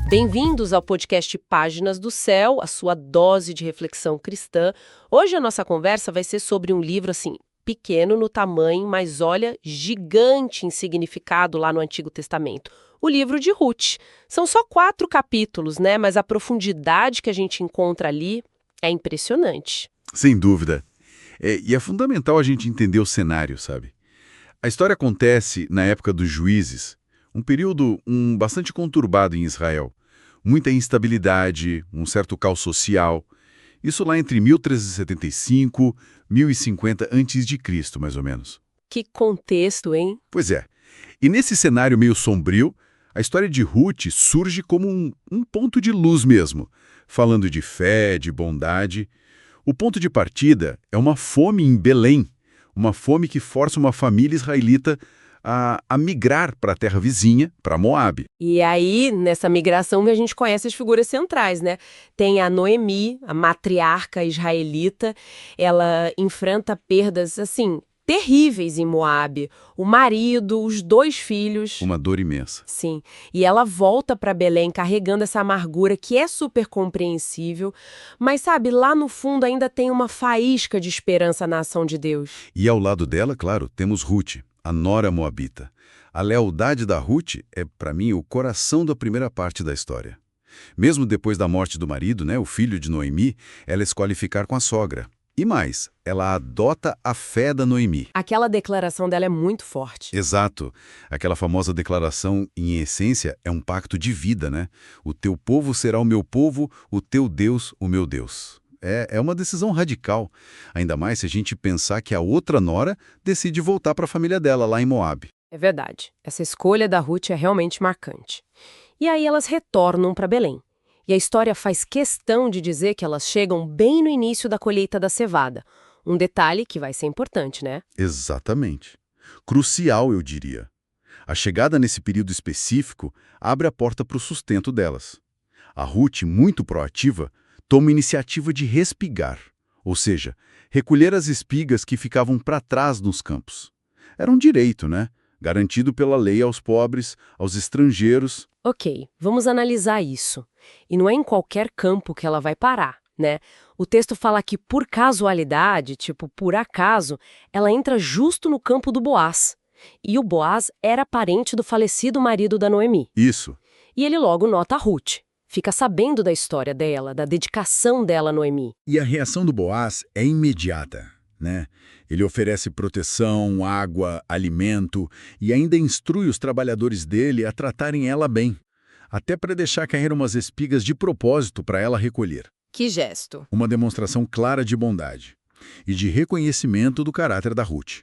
Bem-vindos ao podcast Páginas do Céu, a sua dose de reflexão cristã. Hoje a nossa conversa vai ser sobre um livro, assim, pequeno no tamanho, mas olha, gigante em significado lá no Antigo Testamento. O livro de Ruth. São só 4 capítulos, né? Mas a profundidade que a gente encontra ali é impressionante. Sem dúvida. E é fundamental a gente entender o cenário, sabe? A história acontece na época dos juízes, um período bastante conturbado em Israel. Muita instabilidade, um certo caos social. Isso lá entre 1375 e 1050 a.C., mais ou menos. Que contexto, hein? Pois é. E nesse cenário meio sombrio, a história de Ruth surge como um ponto de luz mesmo, falando de fé, de bondade. O ponto de partida é uma fome em Belém, uma fome que força uma família israelita a migrar para a terra vizinha, para Moabe. E aí, nessa migração, a gente conhece as figuras centrais, né? Tem a Noemi, a matriarca israelita. Ela enfrenta perdas, assim, terríveis em Moabe. O marido, os 2 filhos. Uma dor imensa. Sim. E ela volta para Belém carregando essa amargura que é super compreensível. Mas, sabe, lá no fundo ainda tem uma faísca de esperança na ação de Deus. E ao lado dela, claro, temos Ruth, a nora moabita. A lealdade da Ruth é, para mim, o coração da primeira parte da história. Mesmo depois da morte do marido, né, o filho de Noemi, ela escolhe ficar com a sogra. E mais, ela adota a fé da Noemi. Aquela declaração dela é muito forte. Exato. Aquela famosa declaração, em essência, é um pacto de vida, né? O teu povo será o meu povo, o teu Deus, o meu Deus. É uma decisão radical, ainda mais se a gente pensar que a outra nora decide voltar para a família dela, lá em Moabe. É verdade. Essa escolha da Ruth é realmente marcante. E aí elas retornam para Belém. E a história faz questão de dizer que elas chegam bem no início da colheita da cevada. Um detalhe que vai ser importante, né? Exatamente. Crucial, eu diria. A chegada nesse período específico abre a porta para o sustento delas. A Ruth, muito proativa, toma iniciativa de respigar, ou seja, recolher as espigas que ficavam para trás nos campos. Era um direito, né? Garantido pela lei aos pobres, aos estrangeiros. Ok, vamos analisar isso. E não é em qualquer campo que ela vai parar, né? O texto fala que, por casualidade, tipo, por acaso, ela entra justo no campo do Boaz. E o Boaz era parente do falecido marido da Noemi. Isso. E ele logo nota a Ruth. Fica sabendo da história dela, da dedicação dela a Noemi. E a reação do Boaz é imediata, né? Ele oferece proteção, água, alimento e ainda instrui os trabalhadores dele a tratarem ela bem, até para deixar cair umas espigas de propósito para ela recolher. Que gesto! Uma demonstração clara de bondade e de reconhecimento do caráter da Ruth.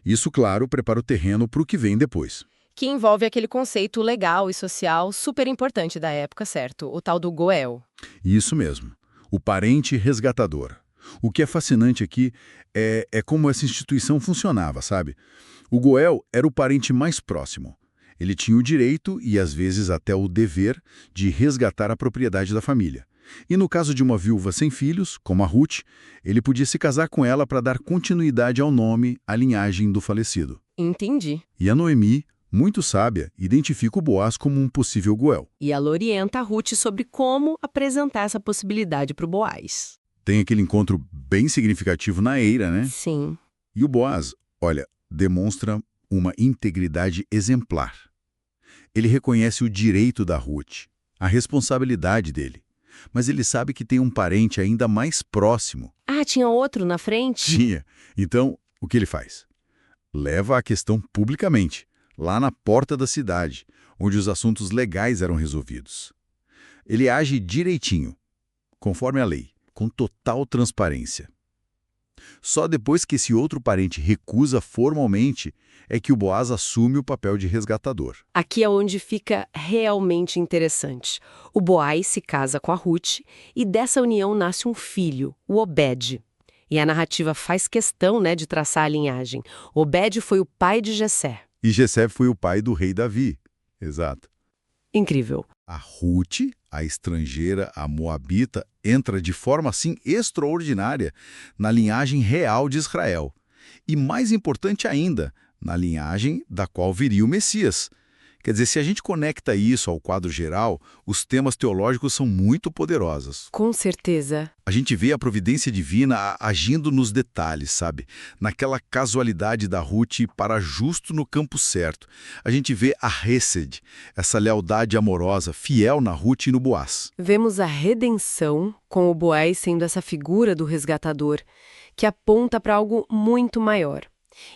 Isso, claro, prepara o terreno para o que vem depois. Que envolve aquele conceito legal e social super importante da época, certo? O tal do Goel. Isso mesmo, o parente resgatador. O que é fascinante aqui é como essa instituição funcionava, sabe? O Goel era o parente mais próximo. Ele tinha o direito e, às vezes, até o dever de resgatar a propriedade da família. E no caso de uma viúva sem filhos, como a Ruth, ele podia se casar com ela para dar continuidade ao nome, à linhagem do falecido. Entendi. E a Noemi, muito sábia, identifica o Boaz como um possível Goel. E ela orienta a Ruth sobre como apresentar essa possibilidade para o Boaz. Tem aquele encontro bem significativo na eira, né? Sim. E o Boaz, olha, demonstra uma integridade exemplar. Ele reconhece o direito da Ruth, a responsabilidade dele. Mas ele sabe que tem um parente ainda mais próximo. Ah, tinha outro na frente? Tinha. Então, o que ele faz? Leva a questão publicamente, lá na porta da cidade, onde os assuntos legais eram resolvidos. Ele age direitinho, conforme a lei, com total transparência. Só depois que esse outro parente recusa formalmente é que o Boaz assume o papel de resgatador. Aqui é onde fica realmente interessante. O Boaz se casa com a Ruth e dessa união nasce um filho, o Obed. E a narrativa faz questão, né, de traçar a linhagem. Obed foi o pai de Jessé. E Jessé foi o pai do rei Davi. Exato. Incrível. A Ruth, a estrangeira, a moabita, entra de forma assim extraordinária na linhagem real de Israel. E mais importante ainda, na linhagem da qual viria o Messias. Quer dizer, se a gente conecta isso ao quadro geral, os temas teológicos são muito poderosos. Com certeza. A gente vê a providência divina agindo nos detalhes, sabe? Naquela casualidade da Ruth para justo no campo certo. A gente vê a Hesed, essa lealdade amorosa, fiel na Ruth e no Boaz. Vemos a redenção, com o Boaz sendo essa figura do resgatador, que aponta para algo muito maior.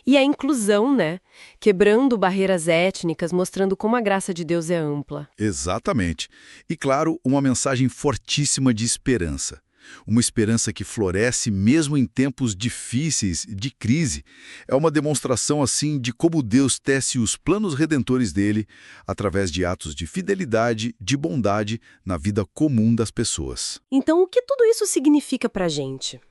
E a inclusão, né? Quebrando barreiras étnicas, mostrando como a graça de Deus é ampla. Exatamente. E, claro, uma mensagem fortíssima de esperança. Uma esperança que floresce mesmo em tempos difíceis, de crise. É uma demonstração, assim, de como Deus tece os planos redentores dele através de atos de fidelidade, de bondade na vida comum das pessoas. Então, o que tudo isso significa para a gente?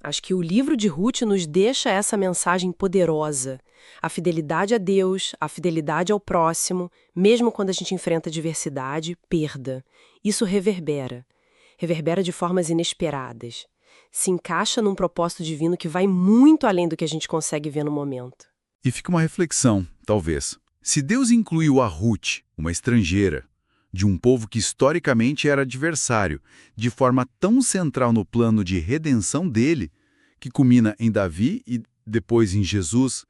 Acho que o livro de Ruth nos deixa essa mensagem poderosa. A fidelidade a Deus, a fidelidade ao próximo, mesmo quando a gente enfrenta adversidade, perda. Isso reverbera. Reverbera de formas inesperadas. Se encaixa num propósito divino que vai muito além do que a gente consegue ver no momento. E fica uma reflexão, talvez. Se Deus incluiu a Ruth, uma estrangeira, de um povo que historicamente era adversário, de forma tão central no plano de redenção dele, que culmina em Davi e depois em Jesus,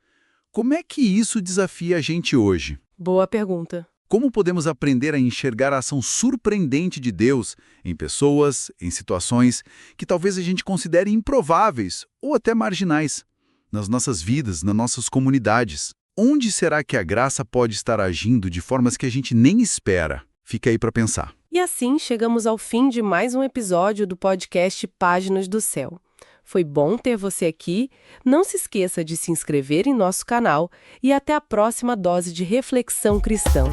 como é que isso desafia a gente hoje? Boa pergunta. Como podemos aprender a enxergar a ação surpreendente de Deus em pessoas, em situações que talvez a gente considere improváveis ou até marginais, nas nossas vidas, nas nossas comunidades? Onde será que a graça pode estar agindo de formas que a gente nem espera? Fica aí para pensar. E assim chegamos ao fim de mais um episódio do podcast Páginas do Céu. Foi bom ter você aqui. Não se esqueça de se inscrever em nosso canal e até a próxima dose de reflexão cristã.